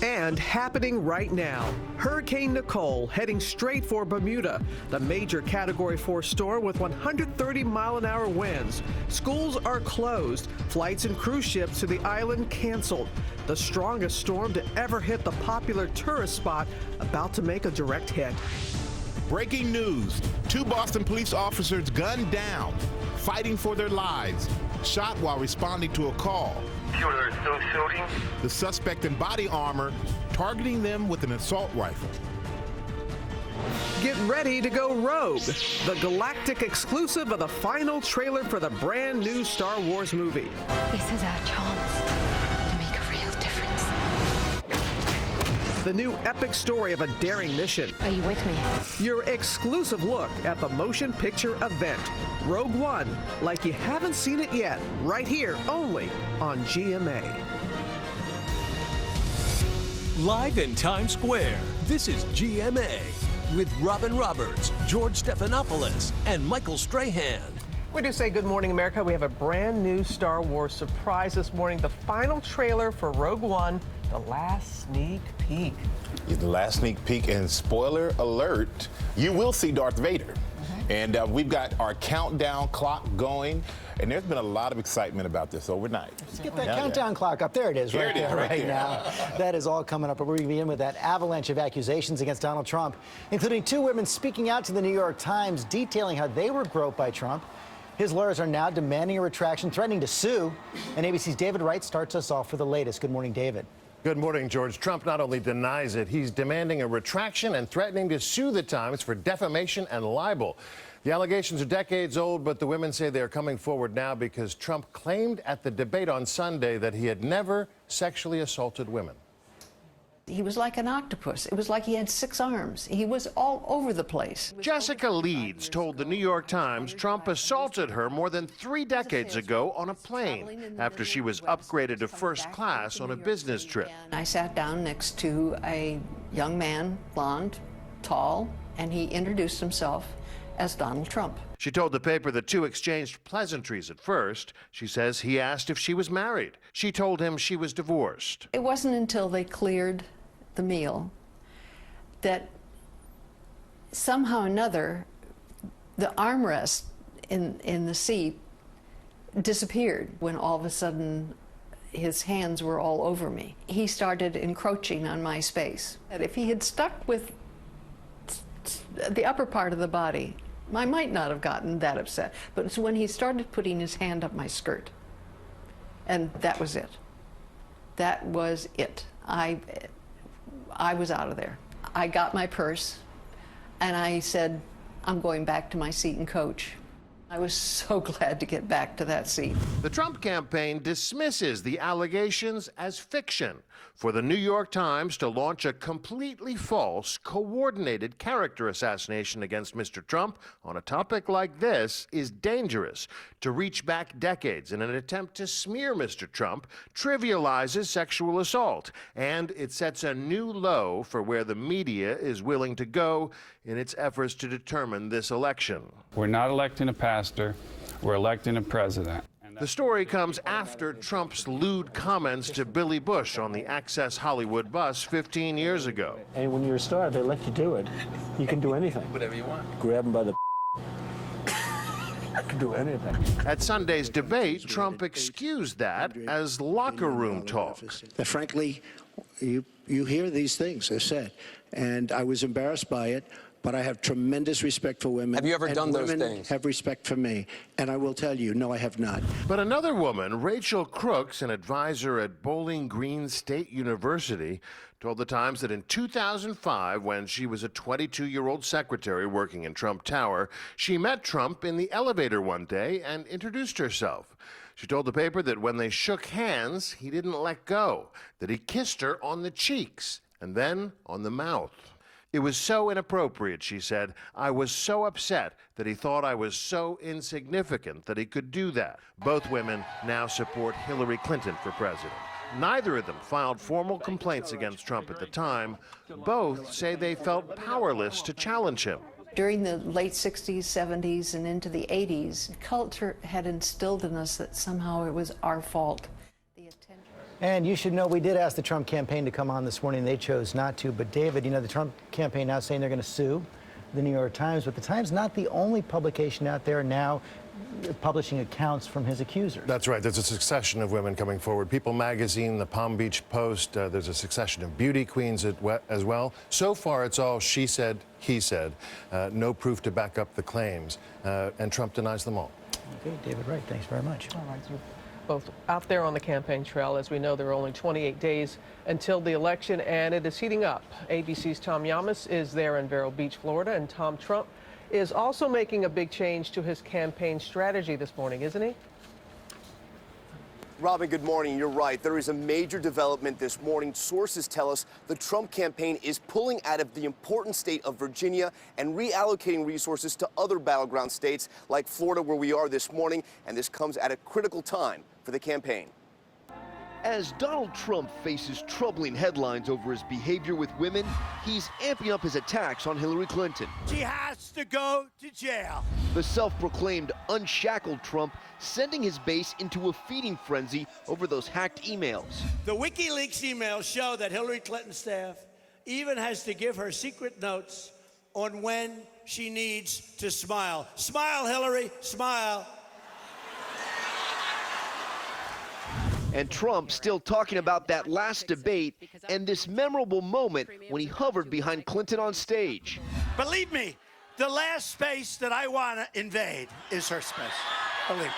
And happening right now, Hurricane Nicole heading straight for Bermuda, the major Category 4 storm with 130-mile-an-hour winds. Schools are closed, flights and cruise ships to the island canceled. The strongest storm to ever hit the popular tourist spot about to make a direct hit. Breaking news, 2 Boston police officers gunned down, fighting for their lives, shot while responding to a call. Killer is still shooting. The suspect in body armor targeting them with an assault rifle. Get ready to go rogue. The galactic exclusive of the final trailer for the brand new Star Wars movie. This is our chance to make a real difference. The new epic story of a daring mission. Are you with me? Your exclusive look at the motion picture event. Rogue One, like you haven't seen it yet, right here only on GMA. Live in Times Square, this is GMA with Robin Roberts, George Stephanopoulos, and Michael Strahan. We do say good morning, America. We have a brand new Star Wars surprise this morning. The final trailer for Rogue One, the last sneak peek. The last sneak peek, and spoiler alert, you will see Darth Vader. And we've got our countdown clock going, and there's been a lot of excitement about this overnight. Let's get that countdown clock up. There it is, right there, right now. That is all coming up, but we're going to begin with that avalanche of accusations against Donald Trump, including 2 women speaking out to the New York Times, detailing how they were groped by Trump. His lawyers are now demanding a retraction, threatening to sue. And ABC's David Wright starts us off with the latest. Good morning, David. Good morning, George. Trump not only denies it, he's demanding a retraction and threatening to sue the Times for defamation and libel. The allegations are decades old, but the women say they are coming forward now because Trump claimed at the debate on Sunday that he had never sexually assaulted women. He was like an octopus. It was like he had 6 arms. He was all over the place. Jessica Leeds told the New York Times Trump assaulted her more than 3 decades ago on a plane after she was upgraded to first class on a business trip. I sat down next to a young man, blonde, tall, and he introduced himself as Donald Trump. She told the paper the 2 exchanged pleasantries at first. She says he asked if she was married. She told him she was divorced. It wasn't until they cleared the meal that somehow or another the armrest in the seat disappeared when all of a sudden his hands were all over me. He started encroaching on my space. And if he had stuck with the upper part of the body, I might not have gotten that upset. But it's when he started putting his hand up my skirt. And that was it. That was it. I was out of there. I got my purse and I said, I'm going back to my seat and coach. I was so glad to get back to that seat. The Trump campaign dismisses the allegations as fiction. For the New York Times to launch a completely false, coordinated character assassination against Mr. Trump on a topic like this is dangerous. To reach back decades in an attempt to smear Mr. Trump trivializes sexual assault, and it sets a new low for where the media is willing to go in its efforts to determine this election. We're not electing a pastor, we're electing a president. The story comes after Trump's lewd comments to Billy Bush on the Access Hollywood bus 15 years ago. And when you're a star, they let you do it. You can do anything. Whatever you want. Grab them by the you can do anything. At Sunday's debate, Trump excused that as locker room talk. Frankly, you hear these things, I said, and I was embarrassed by it. But I have tremendous respect for women. Have you ever done those things? Women have respect for me. And I will tell you, no, I have not. But another woman, Rachel Crooks, an advisor at Bowling Green State University, told the Times that in 2005, when she was a 22-year-old secretary working in Trump Tower, she met Trump in the elevator one day and introduced herself. She told the paper that when they shook hands, he didn't let go, that he kissed her on the cheeks and then on the mouth. It was so inappropriate, she said. I was so upset that he thought I was so insignificant that he could do that. Both women now support Hillary Clinton for president. Neither of them filed formal complaints against Trump at the time. Both say they felt powerless to challenge him. During the late 60s, 70s, and into the 80s, culture had instilled in us that somehow it was our fault. And you should know we did ask the Trump campaign to come on this morning. They chose not to. But David, you know, the Trump campaign now saying they're going to sue the New York Times. But the Times not the only publication out there now publishing accounts from his accusers. That's right. There's a succession of women coming forward. People Magazine, the Palm Beach Post, there's a succession of beauty queens as well. So far, it's all she said, he said. No proof to back up the claims. And Trump denies them all. Okay, David Wright, thanks very much. All right, so both out there on the campaign trail. As we know, there are only 28 days until the election, and it is heating up. ABC's Tom Yamas is there in Vero Beach, Florida, and Tom, Trump is also making a big change to his campaign strategy this morning, isn't he? Robin, good morning. You're right. There is a major development this morning. Sources tell us the Trump campaign is pulling out of the important state of Virginia and reallocating resources to other battleground states like Florida, where we are this morning. And this comes at a critical time for the campaign. As Donald Trump faces troubling headlines over his behavior with women, he's amping up his attacks on Hillary Clinton. She has to go to jail. The self-proclaimed unshackled Trump sending his base into a feeding frenzy over those hacked emails. The WikiLeaks emails show that Hillary Clinton's staff even has to give her secret notes on when she needs to smile. Smile, Hillary, smile. And Trump still talking about that last debate and this memorable moment when he hovered behind Clinton on stage. Believe me, the last space that I want to invade is her space. Believe me.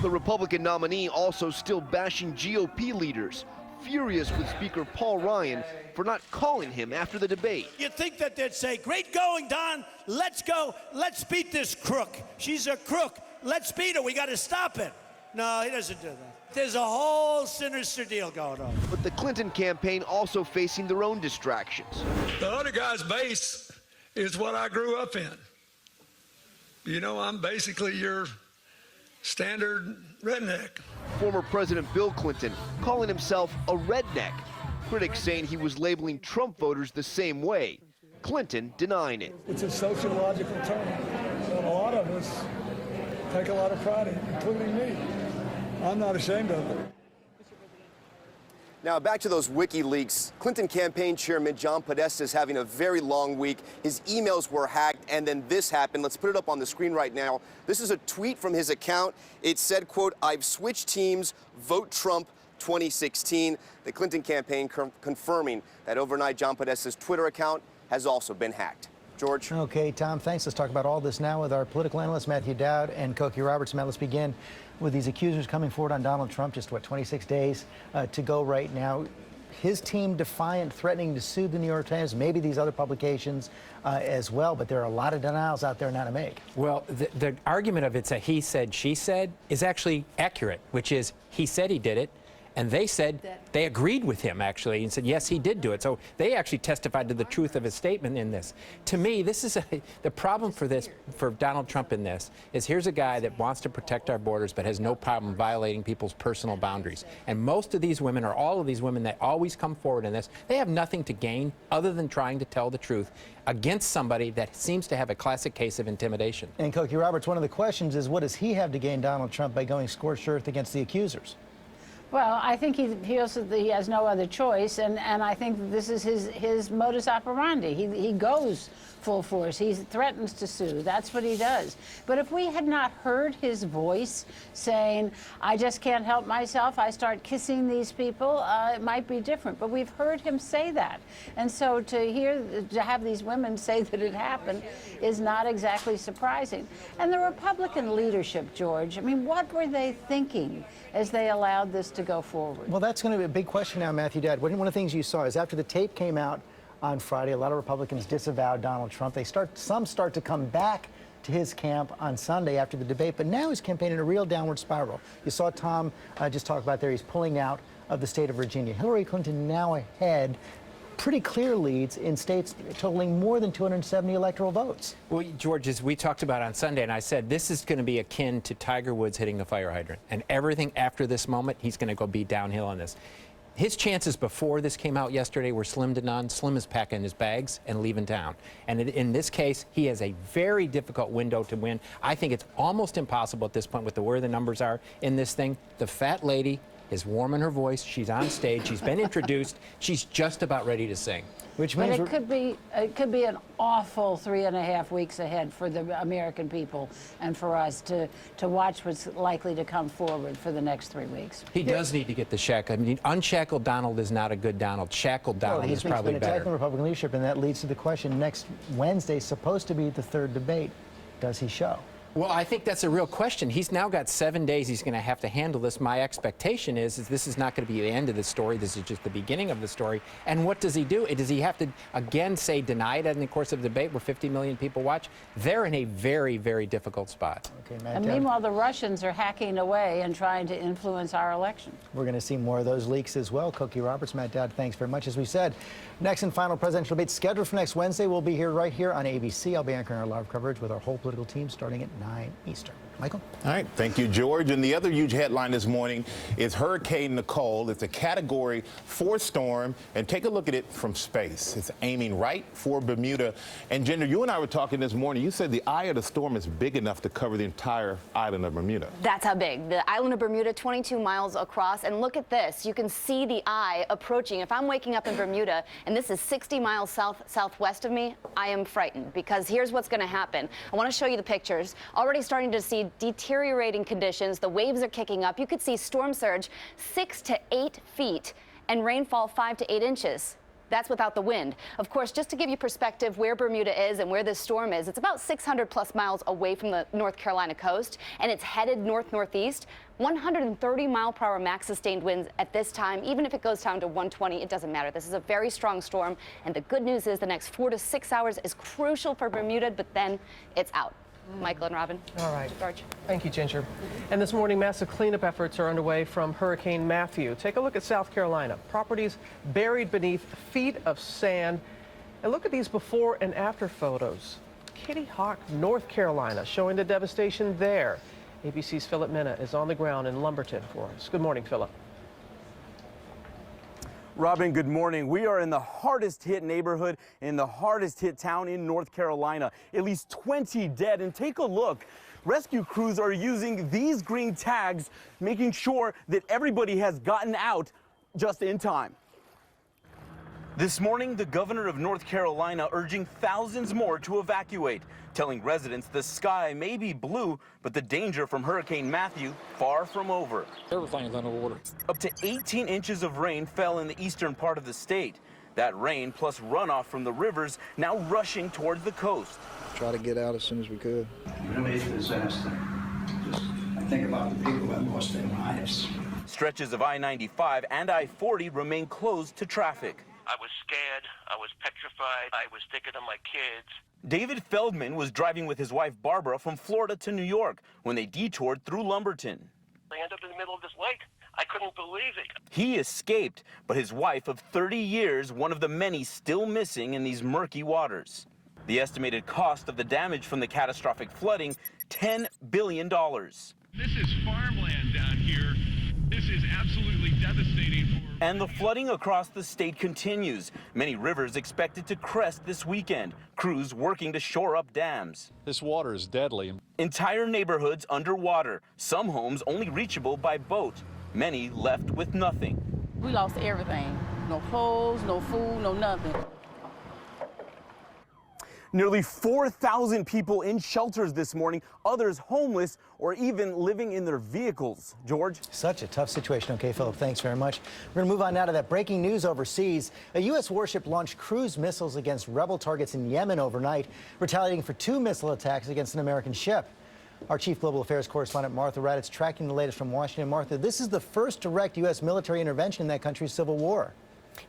The Republican nominee also still bashing GOP leaders, furious with Speaker Paul Ryan for not calling him after the debate. You'd think that they'd say, great going, Don. Let's go. Let's beat this crook. She's a crook. Let's beat her. We got to stop it. No, he doesn't do that. There's a whole sinister deal going on. But the Clinton campaign also facing their own distractions. The other guy's base is what I grew up in. You know, I'm basically your standard redneck. Former President Bill Clinton calling himself a redneck. Critics saying he was labeling Trump voters the same way. Clinton denying it. It's a sociological term that a lot of us take a lot of pride in, including me. I'm not ashamed of it. Now, back to those WikiLeaks. Clinton campaign chairman John Podesta is having a very long week. His emails were hacked, and then this happened. Let's put it up on the screen right now. This is a tweet from his account. It said, quote, "I've switched teams, vote Trump 2016. The Clinton campaign confirming that overnight John Podesta's Twitter account has also been hacked. George? Okay, Tom, thanks. Let's talk about all this now with our political analyst, Matthew Dowd and Cokie Roberts. Matt, let's begin with these accusers coming forward on Donald Trump. Just, 26 days to go right now. His team defiant, threatening to sue the New York Times, maybe these other publications as well, but there are a lot of denials out there now to make. Well, the argument of it's a he said, she said is actually accurate, which is he said he did it. And they said they agreed with him, actually, and said, yes, he did do it. So they actually testified to the truth of his statement in this. To me, this is the problem for Donald Trump in this, is here's a guy that wants to protect our borders but has no problem violating people's personal boundaries. And most of these women, or all of these women that always come forward in this, they have nothing to gain other than trying to tell the truth against somebody that seems to have a classic case of intimidation. And Cokie Roberts, one of the questions is, what does he have to gain, Donald Trump, by going scorched earth against the accusers? Well, I think he also he has no other choice, and I think this is his modus operandi. He goes full force. He threatens to sue. That's what he does. But if we had not heard his voice saying, I just can't help myself, I start kissing these people, it might be different. But we've heard him say that. And so to have these women say that it happened is not exactly surprising. And the Republican leadership, George, I mean, what were they thinking as they allowed this to go forward? Well, that's going to be a big question now, Matthew Dowd. One of the things you saw is after the tape came out on Friday, a lot of Republicans disavowed Donald Trump. Some start to come back to his camp on Sunday after the debate, but now he's campaigning a real downward spiral. You saw Tom just talk about there, he's pulling out of the state of Virginia. Hillary Clinton now ahead, pretty clear leads in states totaling more than 270 electoral votes. Well, George, as we talked about on Sunday, and I said this is going to be akin to Tiger Woods hitting the fire hydrant. And everything after this moment, he's going to go be downhill on this. His chances before this came out yesterday were slim to none. Slim is packing his bags and leaving town. And in this case, he has a very difficult window to win. I think it's almost impossible at this point with where the numbers are in this thing. The fat lady is warm in her voice. She's on stage. She's been introduced. She's just about ready to sing. Which But means it could be an awful 3.5 weeks ahead for the American people and for us to watch what's likely to come forward for the next 3 weeks. He does need to get the shackle. I mean, unshackled Donald is not a good Donald. Shackled Donald is probably been better. attacking Republican leadership, and that leads to the question: next Wednesday is supposed to be the third debate. Does he show? Well, I think that's a real question. He's now got 7 days. He's going to have to handle this. My expectation is this is not going to be the end of the story. This is just the beginning of the story. And what does he do? Does he have to, again, say deny it in the course of the debate where 50 million people watch? They're in a very, very difficult spot. Okay, Matt, and meanwhile, the Russians are hacking away and trying to influence our election. We're going to see more of those leaks as well. Cookie Roberts, Matt Dowd, thanks very much. As we said, next and final presidential debate scheduled for next Wednesday. We'll be here right here on ABC. I'll be anchoring our live coverage with our whole political team starting at 9 Eastern. Michael? All right. Thank you, George. And the other huge headline this morning is Hurricane Nicole. It's a Category 4 storm. And take a look at it from space. It's aiming right for Bermuda. And, Jinder, you and I were talking this morning. You said the eye of the storm is big enough to cover the entire island of Bermuda. That's how big. The island of Bermuda, 22 miles across. And look at this. You can see the eye approaching. If I'm waking up in Bermuda and this is 60 miles southwest of me, I am frightened because here's what's going to happen. I want to show you the pictures. Already starting to see deteriorating conditions. The waves are kicking up. You could see storm surge 6 to 8 feet and rainfall 5 to 8 inches. That's without the wind. Of course, just to give you perspective where Bermuda is and where this storm is, it's about 600 plus miles away from the North Carolina coast, and it's headed north-northeast. 130 mile per hour max sustained winds at this time. Even if it goes down to 120, it doesn't matter. This is a very strong storm, and the good news is the next 4 to 6 hours is crucial for Bermuda, but then it's out. Michael and Robin. All right. George. Thank you, Ginger. And this morning, massive cleanup efforts are underway from Hurricane Matthew. Take a look at South Carolina. Properties buried beneath feet of sand. And look at these before and after photos. Kitty Hawk, North Carolina, showing the devastation there. ABC's Philip Minna is on the ground in Lumberton for us. Good morning, Philip. Robin, good morning. We are in the hardest hit neighborhood in the hardest hit town in North Carolina. At least 20 dead. And take a look. Rescue crews are using these green tags, making sure that everybody has gotten out just in time. This morning, the governor of North Carolina urging thousands more to evacuate, telling residents the sky may be blue, but the danger from Hurricane Matthew far from over. Everything's underwater. Up to 18 inches of rain fell in the eastern part of the state. That rain plus runoff from the rivers now rushing towards the coast. Try to get out as soon as we could. Really, it's a disaster. Just think about the people that lost their lives. Stretches of I-95 and I-40 remain closed to traffic. I was scared. I was petrified. I was thinking of my kids. David Feldman was driving with his wife Barbara from Florida to New York when they detoured through Lumberton. They ended up in the middle of this lake. I couldn't believe it. He escaped, but his wife of 30 years, one of the many still missing in these murky waters. The estimated cost of the damage from the catastrophic flooding, $10 billion. This is farmland down here. This is absolutely devastating for... And the flooding across the state continues. Many rivers expected to crest this weekend. Crews working to shore up dams. This water is deadly. Entire neighborhoods underwater. Some homes only reachable by boat. Many left with nothing. We lost everything. No clothes, no food, no nothing. Nearly 4,000 people in shelters this morning, others homeless or even living in their vehicles. George? Such a tough situation. Okay, Philip, thanks very much. We're going to move on now to that breaking news overseas. A U.S. warship launched cruise missiles against rebel targets in Yemen overnight, retaliating for 2 missile attacks against an American ship. Our chief global affairs correspondent Martha Raddatz tracking the latest from Washington. Martha, this is the first direct U.S. military intervention in that country's civil war.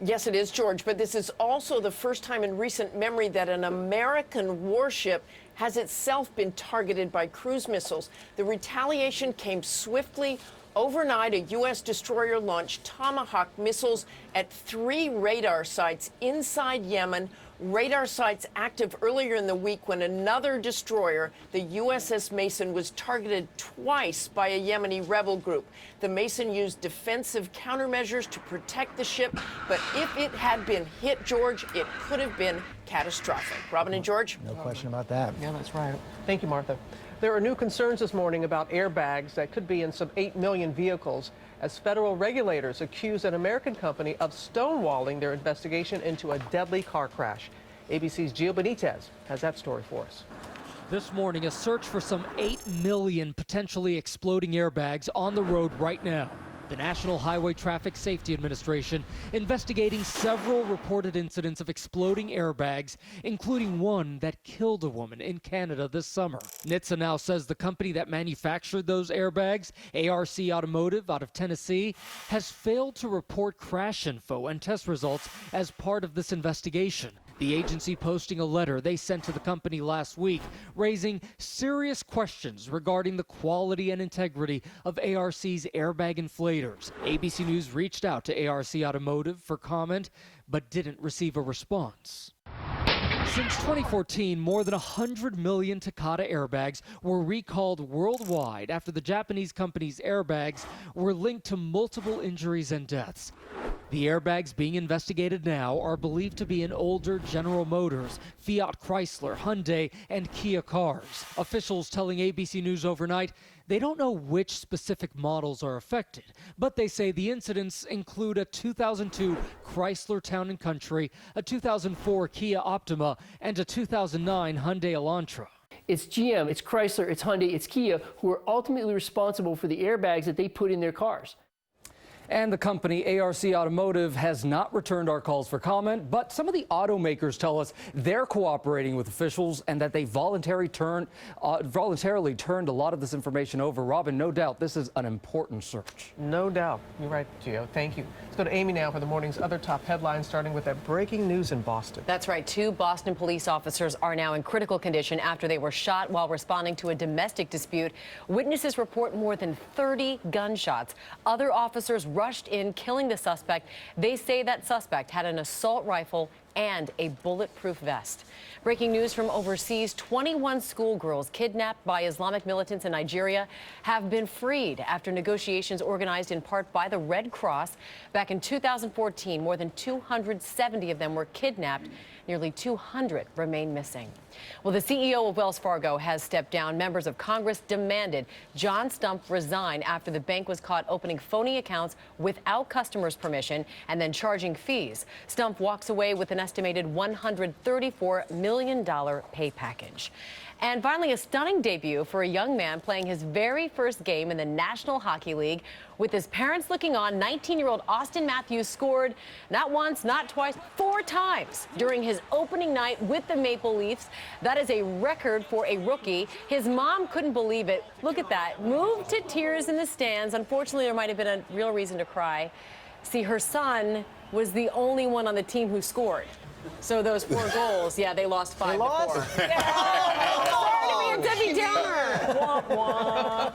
Yes, it is, George, but this is also the first time in recent memory that an American warship has itself been targeted by cruise missiles. The retaliation came swiftly. Overnight, a U.S. destroyer launched Tomahawk missiles at 3 radar sites inside Yemen. Radar sites active earlier in the week when another destroyer, the USS Mason, was targeted twice by a Yemeni rebel group. The Mason used defensive countermeasures to protect the ship, but if it had been hit, George, it could have been catastrophic. Robin and George? No question about that. Yeah, that's right. Thank you, Martha. There are new concerns this morning about airbags that could be in some 8 million vehicles. as federal regulators accuse an American company of stonewalling their investigation into a deadly car crash. ABC's Gio Benitez has that story for us. This morning, a search for some 8 million potentially exploding airbags on the road right now. The National Highway Traffic Safety Administration investigating several reported incidents of exploding airbags, including one that killed a woman in Canada this summer. NHTSA now says the company that manufactured those airbags, ARC Automotive out of Tennessee, has failed to report crash info and test results as part of this investigation. The agency posting a letter they sent to the company last week, raising serious questions regarding the quality and integrity of ARC's airbag inflators. ABC News reached out to ARC Automotive for comment, but didn't receive a response. Since 2014, more than 100 million Takata airbags were recalled worldwide after the Japanese company's airbags were linked to multiple injuries and deaths. The airbags being investigated now are believed to be in older General Motors, Fiat Chrysler, Hyundai, and Kia cars. Officials telling ABC News overnight they don't know which specific models are affected, but they say the incidents include a 2002 Chrysler Town & Country, a 2004 Kia Optima, and a 2009 Hyundai Elantra. It's GM, it's Chrysler, it's Hyundai, it's Kia who are ultimately responsible for the airbags that they put in their cars. And the company ARC Automotive has not returned our calls for comment, but some of the automakers tell us they're cooperating with officials and that they voluntarily turned a lot of this information over. Robin, no doubt this is an important search. No doubt. You're right, Gio. Thank you. Let's go to Amy now for the morning's other top headlines, starting with that breaking news in Boston. That's right. 2 Boston police officers are now in critical condition after they were shot while responding to a domestic dispute. Witnesses report more than 30 gunshots. Other officers rushed in, killing the suspect. They say that suspect had an assault rifle and a bulletproof vest. Breaking news from overseas, 21 schoolgirls kidnapped by Islamic militants in Nigeria have been freed after negotiations organized in part by the Red Cross. Back in 2014, more than 270 of them were kidnapped. Nearly 200 remain missing. Well, the CEO of Wells Fargo has stepped down. Members of Congress demanded John Stump resign after the bank was caught opening phony accounts without customers' permission and then charging fees. Stump walks away with an estimated $134 million pay package. And finally, a stunning debut for a young man playing his very first game in the National Hockey League. With his parents looking on, 19-year-old Austin Matthews scored not once, not twice, 4 times during his opening night with the Maple Leafs. That is a record for a rookie. His mom couldn't believe it. Look at that. Moved to tears in the stands. Unfortunately, there might have been a real reason to cry. See, her son was the only one on the team who scored. So those 4 goals, yeah, they lost 5-4. Yeah. Oh, sorry to be a Debbie Downer. Wah, wah.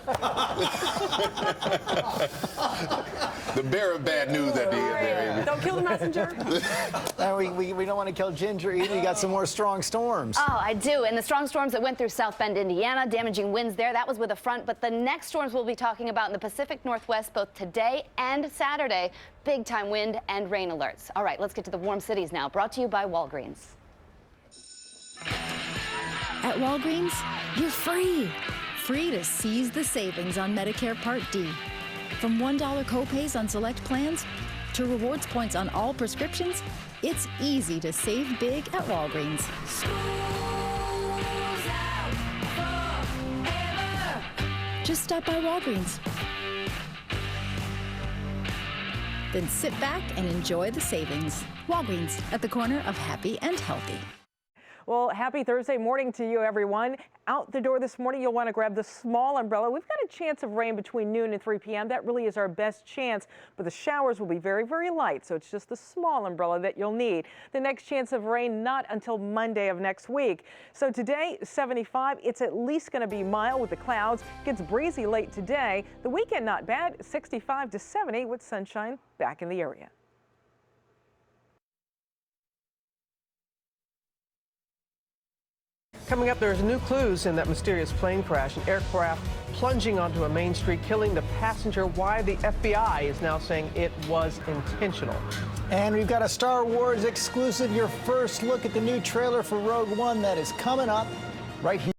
The bearer of bad news at the end there, Amy. Don't kill the messenger. We don't want to kill Ginger either. You got some more strong storms. Oh, I do. And the strong storms that went through South Bend, Indiana, damaging winds there, that was with a front. But the next storms we'll be talking about in the Pacific Northwest both today and Saturday, big time wind and rain alerts. All right, let's get to the warm cities now, brought to you by Walgreens. At Walgreens, you're free. Free to seize the savings on Medicare Part D. From $1 copays on select plans to rewards points on all prescriptions, it's easy to save big at Walgreens. Just stop by Walgreens. Then sit back and enjoy the savings. Walgreens, at the corner of happy and healthy. Well, happy Thursday morning to you, everyone. Out the door this morning, you'll want to grab the small umbrella. We've got a chance of rain between noon and 3 p.m. That really is our best chance, but the showers will be very, very light, so it's just the small umbrella that you'll need. The next chance of rain not until Monday of next week. So today, 75. It's at least going to be mild with the clouds. Gets breezy late today. The weekend, not bad, 65 to 70 with sunshine back in the area. Coming up, there's new clues in that mysterious plane crash, an aircraft plunging onto a main street, killing the passenger. Why the FBI is now saying it was intentional. And we've got a Star Wars exclusive, your first look at the new trailer for Rogue One that is coming up right here.